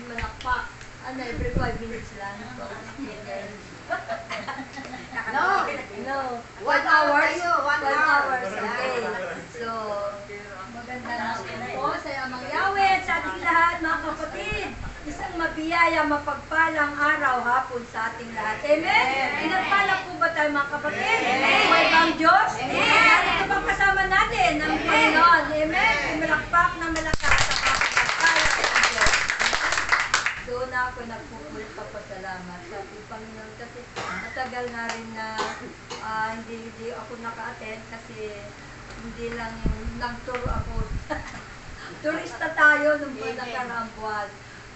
malakpak. Ano, every 5 minutes lang. No. No. 1 hour tayo, 1 5 hour. hours a day. So, magandang po sa Amang Yahweh at sa ating lahat, mga kapatid. Isang mabiyaya, mapagpalang araw, hapon sa ating lahat. Amen? Pinagpala po ba tayo, mga kapatid? May bang Diyos? Narito bang kasama natin ang Panginoon? Amen? Pumalakpak na malakas sa kapagpala ng Diyos. Doon ako nagpupulit papasalamat sa ating Panginoon kasi matagal na rin na hindi ako naka-attend kasi hindi lang yung nag-tour ako. Turista tayo nung nakaraang buwan.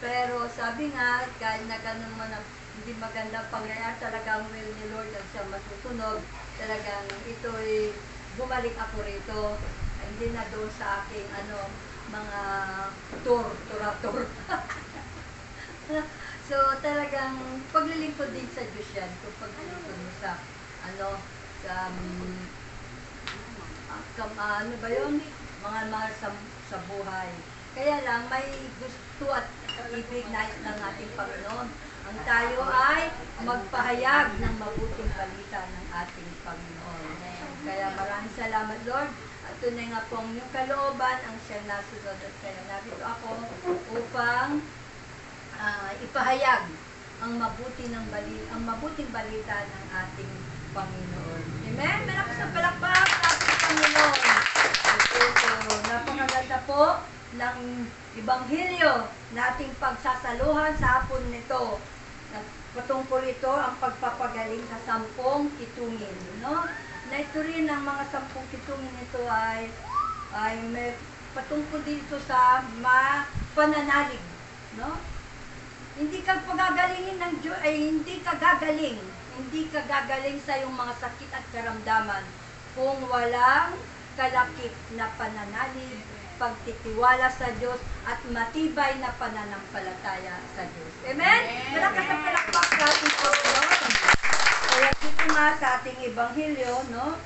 Pero sabi nga, kahit na ganun man ang hindi magandang pangyayari, talagang will ni Lord ang siya masusunod. Talagang ito'y bumalik ako rito. Hindi na doon sa aking mga tour. So talagang paglilingkod din sa Diyos yan. Kung paglilingkod mo sa ano ba yun? Mga mahal sa buhay. Kaya lang, may gusto at ibig nais ng ating Panginoon. Ang tayo ay magpahayag ng mabuting balita ng ating Panginoon. Kaya maraming salamat, Lord. At tunay nga pong yung kalooban ang siyang nasunod. At kaya narito ako upang ipahayag ang mabuting balita ng ating Panginoon. Amen? Malakas ang palakpak sa ating Panginoon. So, napakaganda po ng Ebanghelyo na ating pagsasaluhan sa hapon nito. Patungkol ito ang pagpapagaling sa 10 kitungin. No? Na ito rin ang mga 10 kitungin nito ay may patungkol dito sa pananalig. No? Hindi ka pagagalingin ng Diyos, hindi ka gagaling sa iyong mga sakit at karamdaman kung walang kalakip na pananalig, pagtitiwala sa Diyos, at matibay na pananampalataya sa Diyos. Amen? Malakas ang palakpak sa ating Panginoon. Kaya dito nga sa ating Ebanghelyo, no,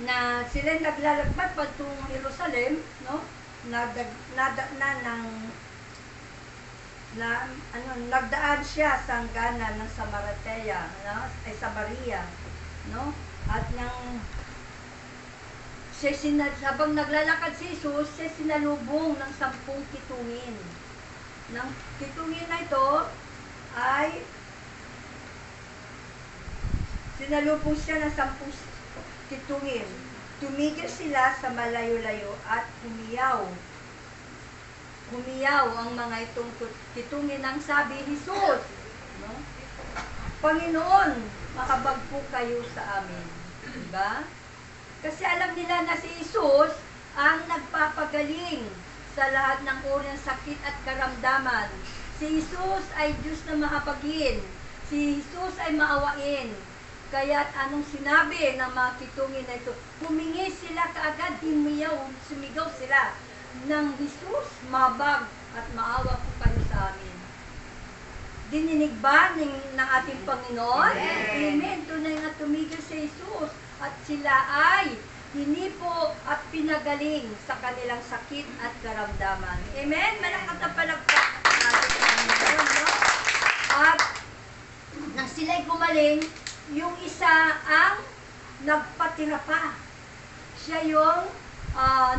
na sila naglalakbay patungong Jerusalem, no, nagdaan siya sa hangganan ng Samaria, no? At habang naglalakad si Jesus, siya sinalubong ng 10 kitungin. Ng kitungin na ito ay sinalubong siya ng 10 kitungin. Tumigil sila sa malayo-layo at humiyaw ang mga itong kitungin ang sabi, Jesus, no? Panginoon, makabag po kayo sa amin. Diba? Kasi alam nila na si Jesus ang nagpapagaling sa lahat ng uri ng sakit at karamdaman. Si Jesus ay Diyos na mahabagin. Si Jesus ay maawain. Kaya't anong sinabi ng mga kitungin na ito? Humingi sila kaagad, sumigaw sila ng Jesus, mabag at maawa po kayo sa amin. Dininig ba ng ating Panginoon? Amen. Tunay nga tumigil si Jesus at sila ay hinipo at pinagaling sa kanilang sakit at karamdaman. Amen? Malakas ang palakpak ng ating Panginoon, no? At nang sila'y gumaling, yung isa ang nagpatira pa. Siya yung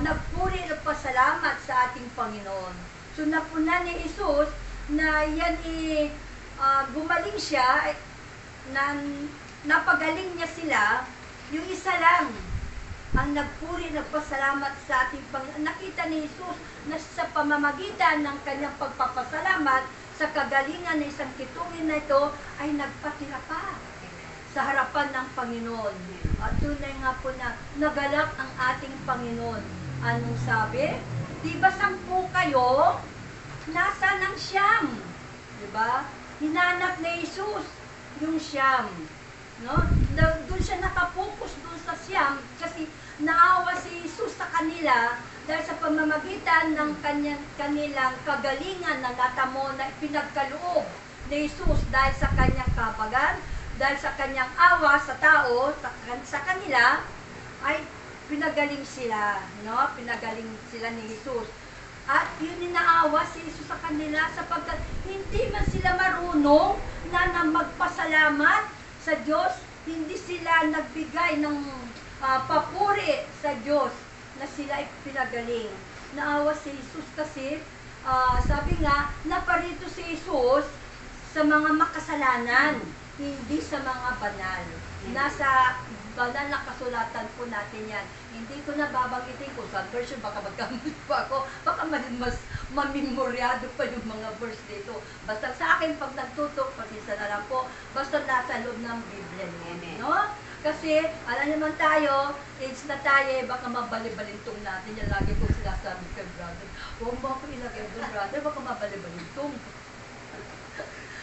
nagpuri ng pasalamat sa ating Panginoon. So napunan ni Jesus na yan gumaling siya, napagaling niya sila, yung isa lang ang nagpuri, nagpasalamat sa ating Panginoon. Nakita ni Jesus na sa pamamagitan ng kanyang pagpapasalamat sa kagalingan ng isang kitungin na ito ay nagpatira pa sa harapan ng Panginoon. At tunay nga po na nagalak ang ating Panginoon. Anong sabi? Diba 10 kayo? Nasaan ang 9? Diba? Hinanap ni Jesus yung 9. No? Doon siya nakapokus doon sa 9 kasi naawa si Jesus sa kanila dahil sa pamamagitan ng kanilang kagalingan na natamo na pinagkaloob ni Jesus dahil sa kanyang kapagan, dahil sa kanyang awa sa tao, sa kanila, ay pinagaling sila, no? Pinagaling sila ni Jesus. At yun inaawa si Jesus sa kanila sapagkat hindi man sila marunong na magpasalamat sa Diyos, hindi sila nagbigay ng papuri sa Diyos na sila ay pinagaling. Naawa si Jesus kasi, sabi nga, naparito si Jesus sa mga makasalanan, hindi sa mga banal. Nasa banal na kasulatan po natin yan. Hindi ko na babanggitin kung saan version, baka magkamali pa ako, baka mas mamemoryado pa yung mga verse dito. Basta sa akin, pag nagtutok, pasisa na lang po, basta nasa loob ng Biblia niya. No? Kasi, alam naman tayo, age na tayo, baka mabalibalintong natin. Yan lagi ko sinasabi kay brother. Huwag mo ako ilagay doon, brother, baka mabalibalintong.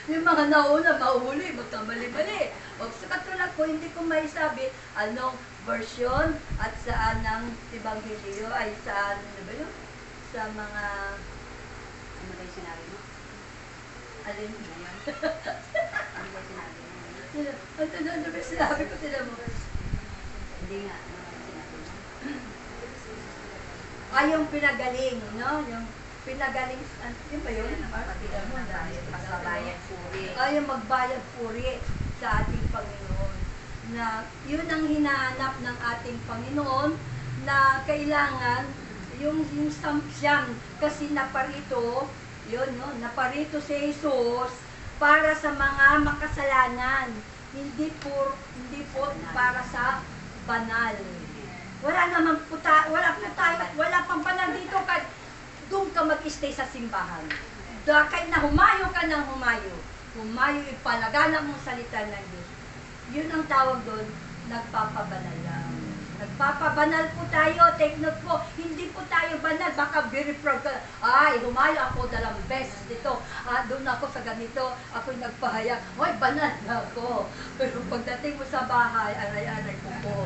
Yung mga nauna, mahuli, magkamali-mali. O sa katulad ko, hindi ko maisabi anong version at saan ng Ebanghelyo ay saan, ano ba yun? Sa mga... Ano ba yung sinabi mo? Alin? Ngayon? Ano ba yung sinabi mo? Ano ba yung sinabi ko? Sila mo. Hindi nga. Ano ba yung sinabi mo? Ay, yung pinagaling, no? Yung pinagaling, yun ba yun? Patigan mo dahil magbabayad puri. Ay, yung magbayad puri sa ating Panginoon. Na yun ang hinahanap ng ating Panginoon na kailangan yung siyam kasi naparito, yun, no? Naparito si Jesus para sa mga makasalanan. Hindi po para sa banal. Wala naman po wala pang banal dito kahit doon ka mag-stay sa simbahan. Kahit na humayo ka ng humayo, ipalagana mong salita ng Diyos. Yun ang tawag doon, nagpapabanal lang. Nagpapabanal po tayo, take note po, hindi po tayo banal, baka very proud ka, ay, humayo ako dalang beses dito, doon ako sa ganito, ako'y nagpahayag, ay, banal na ako. Pero pagdating mo sa bahay, aray-aray ko po.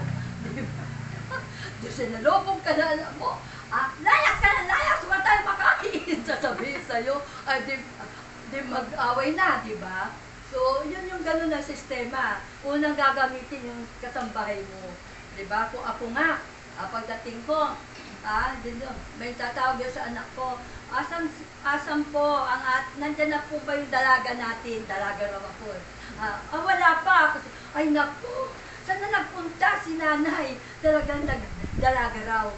Diyos, nalobong ka na, alam mo, layas ka na, layas, wala tayo makakiin, sasabihin sa'yo, di mag-away na, di ba? So, yun yung gano'n na sistema. Unang gagamitin yung kasambahay mo. Di ba? Kung ako nga, pagdating ko, may tatawag yun sa anak ko, asan po, nandyan na po ba yung dalaga natin? Dalaga raw ako. Wala pa. Ay, naku, saan na nagpunta si nanay? Talagang nagdalaga raw.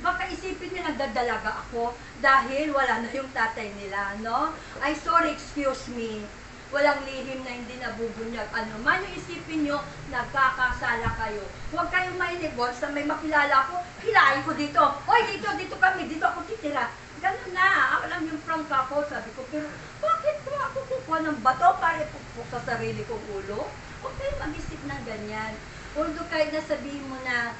Baka isipin niya nagdadalaga ako dahil wala na yung tatay nila, no? Ay, sorry, excuse me. Walang lihim na hindi nabubunyag. Ano man yung isipin nyo, nagkakasala kayo. Huwag kayong mainig. Sa may makilala ko, hilahin ko dito. Hoy, dito kami, dito ako titira. Ganun na. Alam yung prank ako, sabi ko, pero bakit ko ako kukuha ng bato para ipupuk sa sarili kong ulo? Huwag kayong mag-isip ng ganyan. Although kahit nasabihin mo na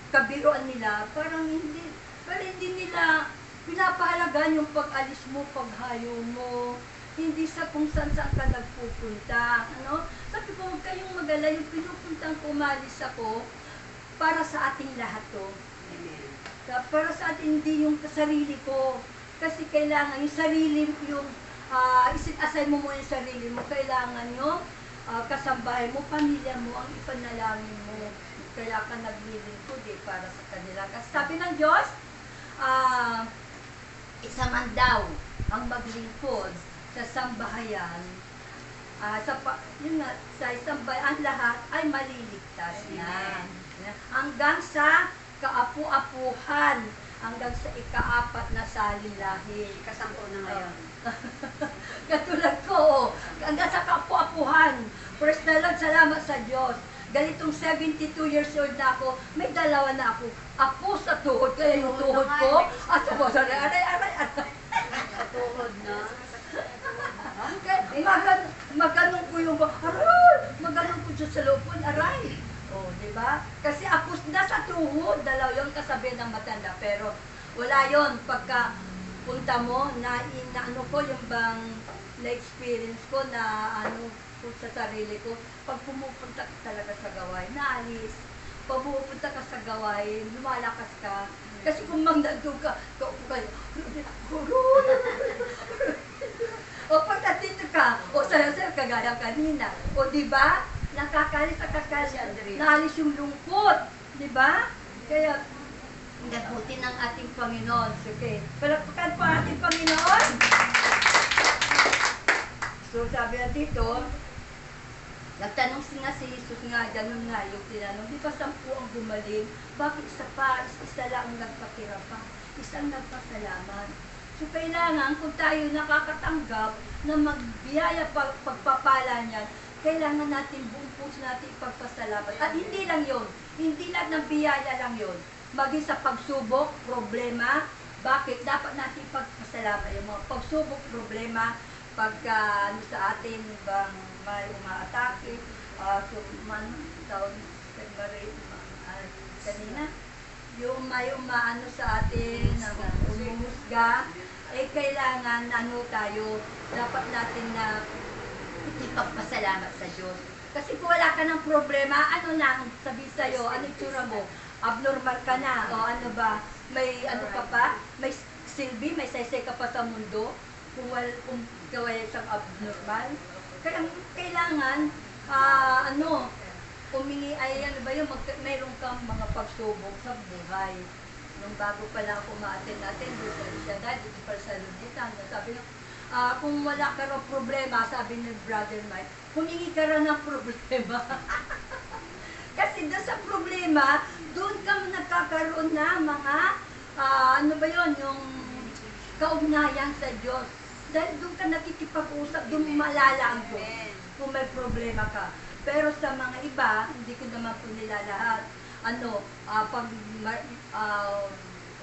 kabiruan nila, parang hindi nila pinapahalagan yung pag-alis mo, paghayo mo, hindi sa kung saan ka nagpupunta. Ano? Sabi ko, huwag kayong magala, yung pinupuntang umalis ako para sa ating lahat to. Amen. Para sa ating, hindi yung sarili ko. Kasi kailangan yung sarili, yung isin-assign mo yung sarili mo, kailangan yung kasambahay mo, pamilya mo, ang ipanalangin mo. Kaya ka naglilingkod para sa kanila. Kasi sabi ng Diyos, isa man daw ang maglingkod sa sambahayan, sa isang bayan, lahat ay maliligtas na. Hanggang sa kaapu-apuhan, hanggang sa ika-4 na salilahi. Ika-10 na ngayon. Katulad ko, hanggang sa kaapu-apuhan. First na lang, salamat sa Diyos. Ganitong 72 years old na ako, may dalawa na ako. Apo sa tuhod, kaya yung tuhod ko, aray. Sa tuhod na. Maganon ko yung, aray, maganon ko dyan sa loob ko, aray. Di ba? Kasi apos na sa tuhod, dalaw yung kasabi ng matanda. Pero wala yon pagka punta mo, ano ko, yung bang na-experience ko na sa sarili ko, pag pumupunta ka talaga sa gawain, naalis. Pag pumupunta ka sa gawain, lumalakas ka. Kasi kung nandun ka, kaupo kayo, o pag nandito ka, o sayo-sayo, kagaya kanina, o diba, nakakalis, naalis yung lungkot, diba? Kaya, Nabuti ng ating Panginoon. Okay. Palakpakan po ang ating Panginoon. So sabi na dito, nagtanong nga si Jesus nga, ganun nga yung tinanong, di ba 10 ang gumaling? Bakit isa pa? Isa lang ang nagpatira pa. Isang nagpasalamat. So kailangan, kung tayo nakakatanggap na magbiyaya pagpapala niyan, kailangan natin buong puso natin ipagpasalamat. At hindi lang yon, hindi lang ng biyaya lang yon. Maging sa pagsubok, problema, bakit dapat natin ipagpasalamat yung mga pagsubok, problema, pagka sa atin bang may umaatake, so man taon kanina, yung may umaano sa atin, na umumusga, kailangan tayo, dapat natin na ipagpasalamat sa Diyos. Kasi kung wala ka ng problema, ano na sabi sa'yo, ano itsura mo? Abnormal ka na, o ano ba, may ano ka pa, may silbi, may saysay ka pa sa mundo, kung ikaw ay isang abnormal. Kaya kailangan, umingi ay ano ba yung mayroon kang mga pagsubok sa buhay. Nung bago pa lang ako ma-attend natin, doon sa Lisyadad, dito pa sa Luditan, sabi niya, kung wala ka raw problema, sabi ni Brother Mike, humingi ka raw ng problema. Kasi doon sa problema, doon ka nagkakaroon na mga, ano ba yon yung kaugnayan sa Diyos. Dahil doon ka nakikipag-usap, doon malala ang Diyos kung may problema ka. Pero sa mga iba, hindi ko naman po nila lahat, pag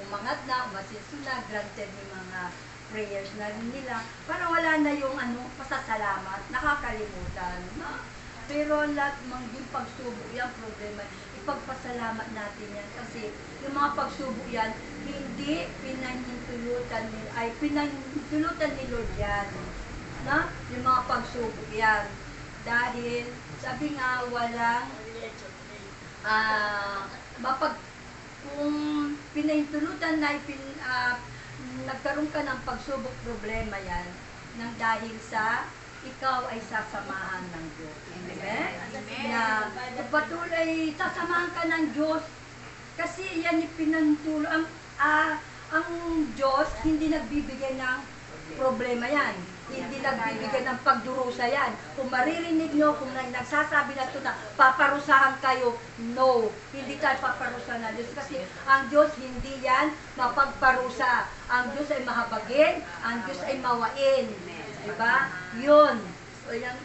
umangat na, umasinso na, granted yung mga prayers na rin nila, parang wala na yung pasasalamat, nakakalimutan. No? Pero lahat yung pagsubok yan, problema, ipagpasalamat natin yan. Kasi yung mga pagsubok yan, hindi pinahintulutan ni Lord yan. No? Yung mga pagsubok yan. Dahil, sabi nga, walang kung pinahintulutan na nagkaroon ka ng pagsubok problema yan nang dahil sa ikaw ay sasamahan ng Diyos. Amen? Na patuloy sasamahan ka ng Diyos kasi yan ipinantulo. Ang Diyos hindi nagbibigay ng problema yan. Hindi nagbibigay ng pagdurusa yan. Kung maririnig nyo, kung nagsasabi na ito na paparusahan kayo, no. Hindi tayo paparusahan ng Diyos. Kasi ang Diyos hindi yan mapagparusa. Ang Diyos ay mahabagin, ang Diyos ay mawain. Diba? Yun. So, yan,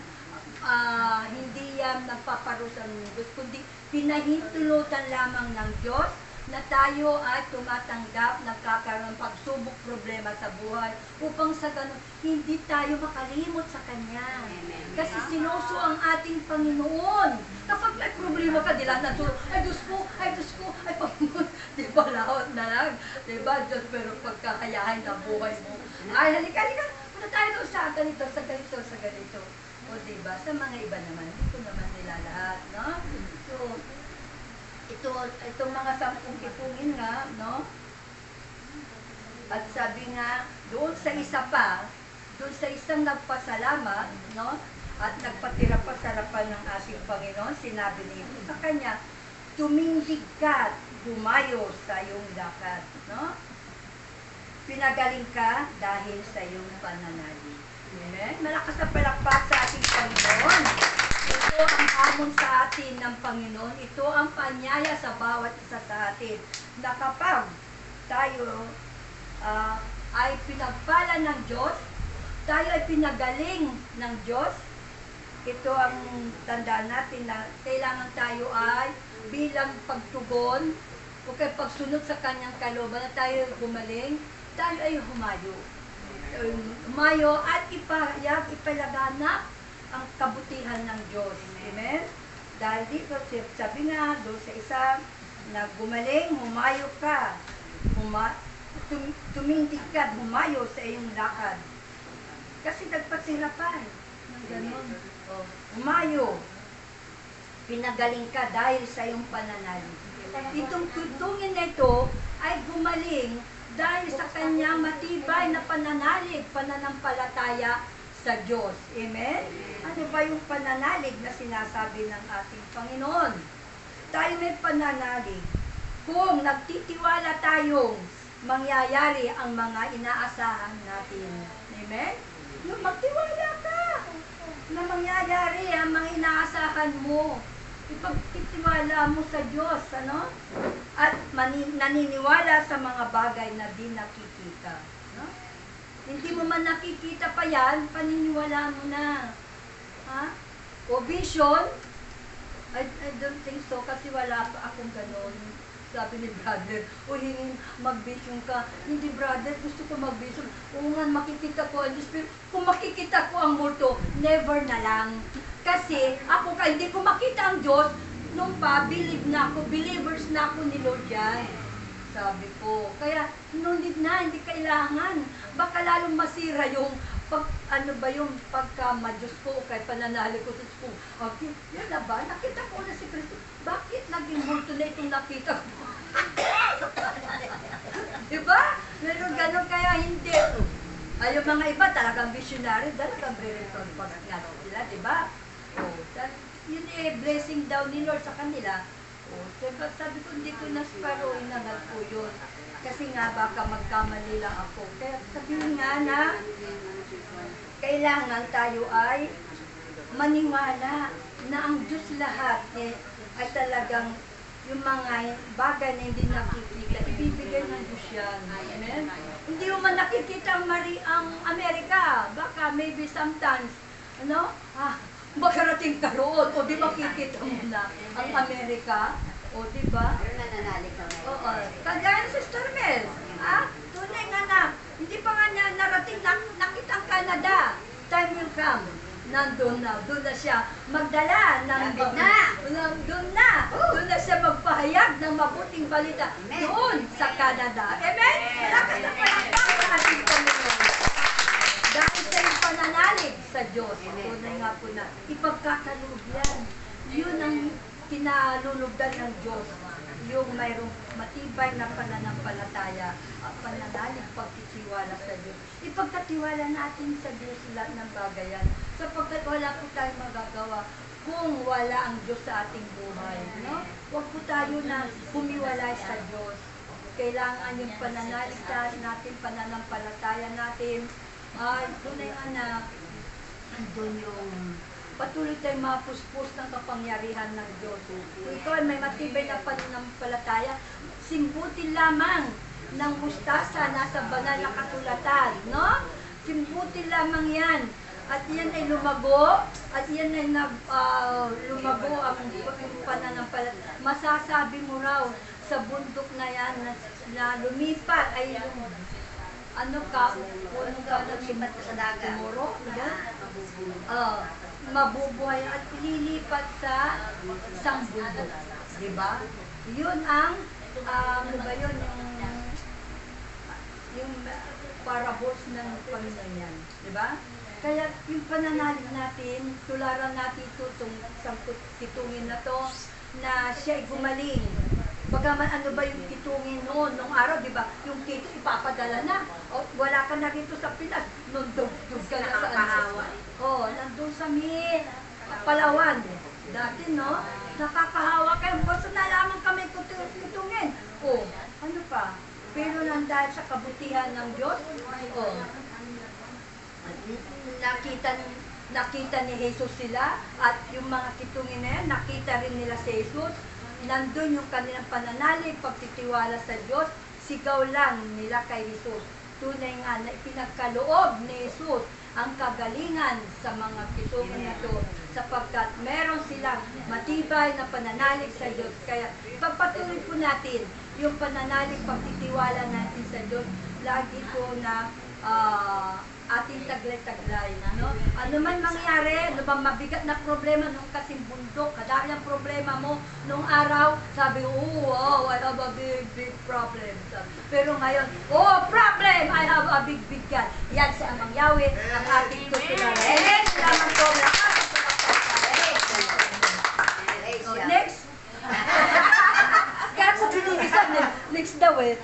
hindi yan nagpaparusa ng Diyos, kundi pinahintulutan lamang ng Diyos na tayo ay tumatanggap, nagkakaroon ng pagsubok problema sa buhay upang sa ganun, hindi tayo makalimot sa Kanya. Kasi sinuso ang ating Panginoon. Kapag may problema ka, di lang natulog, ay Diyos ko, ay Panginoon, di ba laot na lang? Di ba Diyos, pero pagkakayahin ng buhay mo. Ay, halika, punta tayo doon sa ganito, sa ganito. O di ba, sa mga iba naman, dito naman nila lahat, no? So, itong mga 10 pitungin nga, no? At sabi nga, doon sa isa pa, doon sa isang nagpasalamat, no? At nagpatira pa sa harapan ng ating Panginoon, sinabi niya sa kanya, tumindig ka, humayo sa iyong lakad, no? Pinagaling ka dahil sa iyong pananalig. Amen? Malakas na palakpak sa ating Panginoon. Ito ang hamon sa atin ng Panginoon. Ito ang panyaya sa bawat isa sa atin. Na kapag tayo ay pinagpala ng Diyos, tayo ay pinagaling ng Diyos, ito ang tandaan natin na kailangan tayo ay bilang pagtugon o kaya pagsunod sa kanyang kalooban na tayo gumaling, tayo ay humayo. Humayo at ipalaganap ang kabutihan ng Diyos. Amen? Dahil dito, sabi nga, doon sa isa, na gumaling, humayo ka. Tumindig ka, humayo sa iyong lakad. Kasi nagpasirapan. Ng ganun. Humayo. Pinagaling ka dahil sa iyong pananalig. Itong tutungin na ito ay gumaling dahil sa kanyang matibay na pananalig, pananampalataya sa Diyos. Amen? Ano ba yung pananalig na sinasabi ng ating Panginoon? Tayo may pananalig. kung nagtitiwala tayong mangyayari ang mga inaasahan natin. Amen? Yung magtiwala ka na mangyayari ang mga inaasahan mo. Ipagtitiwala mo sa Diyos, ano? At naniniwala sa mga bagay na di nakikita. No? Hindi mo man nakikita pa yan, paniniwala mo na. Ha? O vision, I don't think so kasi wala pa akong ganon. Sabi ni brother, o hingin mag-vision ka. Hindi brother, gusto ko mag-vision. Oo nga, makikita ko ang Diyos. Pero kung makikita ko ang multo, never na lang. Kasi ako hindi ko makita ang Diyos, nung pa, believe na ako, believers na ako ni Lord yan. Sabi ko, kaya no need na, hindi kailangan. Baka lalong masira yung pagka-Diyos ko, kaya pananali ko sa school. Okay, yan na ba? Nakita ko na si Kristo. Bakit naging multo na itong nakita ko? Diba? Meron ganun, kaya hindi. Ay, yung mga iba talagang visionary, talagang re-return pag sila, diba? Yun blessing daw ni Lord sa kanila. Sabi ko, hindi ko na-sparo, inangal ko yun. Kasi nga, baka magkamali lang ako. Kaya sabihin nga na, kailangan tayo ay maniwala na ang Diyos lahat ay talagang yung mga bagay na hindi nakikita, ibibigay ng Diyos yan. Amen? Hindi mo man nakikita ang Amerika. Baka maybe sometimes, makarating ka roon, o di makikita mo na ang Amerika, o di ba? Pero nananalig ka ngayon. Oo. Kagaya ni Sister Mel, tunay nga na, hindi pa nga niya narating, nakita ang Canada. Time will come. Nandun na siya magdala ng doon na siya magpahayag ng mabuting balita doon sa Canada. Amen? Malakas na palakpak sa ating Panginoon. Dahil sa iyong pananalig sa Diyos, tunay nga po na ipagkakaloob yan. Yun ang kinalulugdan ng Diyos. Yung mayroong matibay na pananampalataya at pananalig pagtitiwala sa Diyos. Ipagkatiwala natin sa Diyos lahat ng bagay yan. Sapagkat wala po tayong magagawa kung wala ang Diyos sa ating buhay. No? Huwag po tayo na humiwalay sa Diyos. Kailangan yung pananalig natin, pananampalataya natin, ay tunay nga na andun yung patuloy tayong mapuspos ng kapangyarihan ng Diyos. Kung ikaw ay may matibay na pananampalataya, simbutin lamang ng mustasa nasa banal na kasulatan, no? Simbutin lamang yan. At yan ay lumago, at yan ay lumago ang pananampalataya. Masasabi mo raw sa bundok na yan na lumipat ay lumipat sa dagat. Tumuro, mabubuhay at ililipat sa isang bundok. Diba? Yun ang, yung parables ng Panginoon yan. Diba? Kaya yung pananalig natin, tularan natin ito itong kitungin na to, na siya ay gumaling. Bagaman ano ba yung kitungin noon, nung araw, di ba? Yung kito ipapadala na. O, wala ka na rito sa Pinas. Nung dugdug ka na sa ano. O, nandun sa Palawan. Dati, no? Nakakahawa kayo. Basta na lamang kami kitungin. O, ano pa? Pero nandahil sa kabutihan ng Diyos, o, nakita ni Jesus sila, at yung mga kitungin na yan, nakita rin nila si Jesus. Nandun yung kanilang pananalig, pagtitiwala sa Diyos, sigaw lang nila kay Jesus. Tunay nga na ipinagkaloob ni Jesus ang kagalingan sa mga kitungin na ito, sapagkat meron silang matibay na pananalig sa Diyos. Kaya pagpatuloy po natin yung pananalig, pagtitiwala natin sa Diyos, lagi po na ating taglay-taglay. No? Ano man mangyari, ano bang mabigat na problema nung kasing bundok, kadami ang problema mo nung araw, sabi, oh, I have a big problem. Pero ngayon, oh, problem! I have a big God. Yan si Amang Yahweh, ang ating tutulungan. Amen! Salamat po. Next. Kaya ko binilisan, next daw eh.